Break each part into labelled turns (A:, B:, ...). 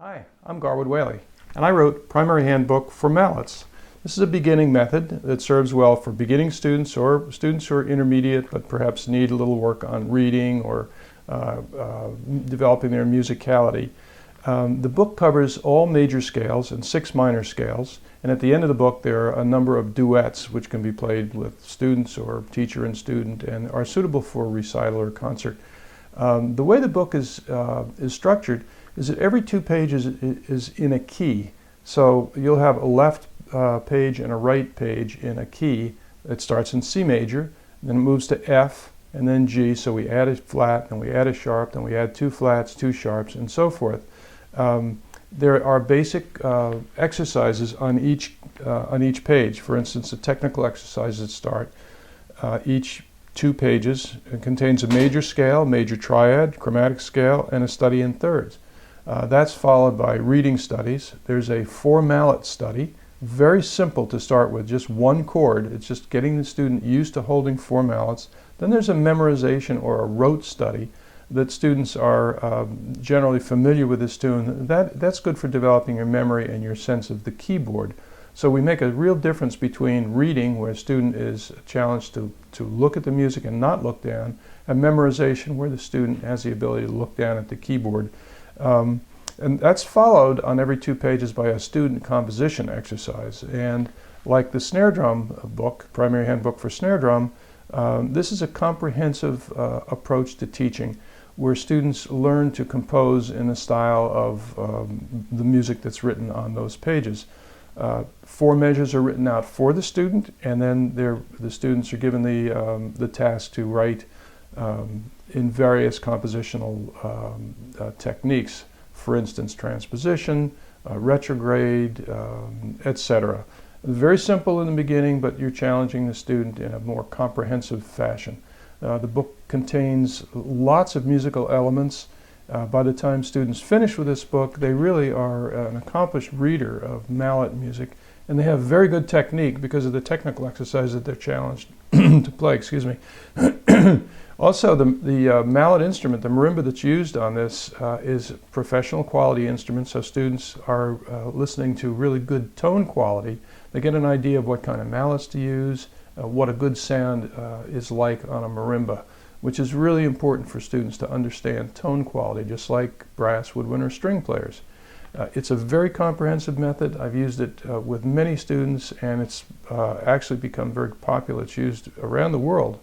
A: Hi, I'm Garwood Whaley, and I wrote Primary Handbook for Mallets. This is a beginning method that serves well for beginning students or students who are intermediate but perhaps need a little work on reading or developing their musicality. The book covers all major scales and 6 minor scales, and at the end of the book there are a number of duets which can be played with students or teacher and student and are suitable for recital or concert. The way the book is structured is that every 2 pages is in a key. So you'll have a left page and a right page in a key. It starts in C major, then it moves to F, and then G. So we add a flat, and we add a sharp, then we add 2 flats, 2 sharps, and so forth. There are basic exercises on each page. For instance, the technical exercises start each 2 pages. It contains a major scale, major triad, chromatic scale, and a study in thirds. That's followed by reading studies. There's a 4 mallet study, very simple to start with, just 1 chord. It's just getting the student used to holding 4 mallets. Then there's a memorization or a rote study that students are generally familiar with this tune. That's good for developing your memory and your sense of the keyboard. So we make a real difference between reading, where a student is challenged to look at the music and not look down, and memorization, where the student has the ability to look down at the keyboard. And that's followed on every 2 pages by a student composition exercise. And like the snare drum book, Primary Handbook for Snare Drum, this is a comprehensive approach to teaching, where students learn to compose in the style of the music that's written on those pages. 4 measures are written out for the student, and then the students are given the task to write in various compositional techniques. For instance, transposition, retrograde, etc. Very simple in the beginning, but you're challenging the student in a more comprehensive fashion. The book contains lots of musical elements. By the time students finish with this book, they really are an accomplished reader of mallet music, and they have very good technique because of the technical exercise that they're challenged to play. Excuse me. Also, the mallet instrument, the marimba that's used on this, is a professional quality instrument, so students are listening to really good tone quality. They get an idea of what kind of mallets to use, what a good sound is like on a marimba, which is really important for students to understand tone quality, just like brass, woodwind, or string players. It's a very comprehensive method. I've used it with many students, and it's actually become very popular. It's used around the world.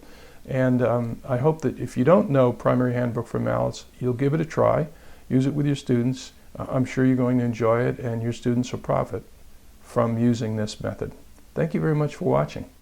A: And I hope that if you don't know Primary Handbook for Mallets, you'll give it a try. Use it with your students. I'm sure you're going to enjoy it, and your students will profit from using this method. Thank you very much for watching.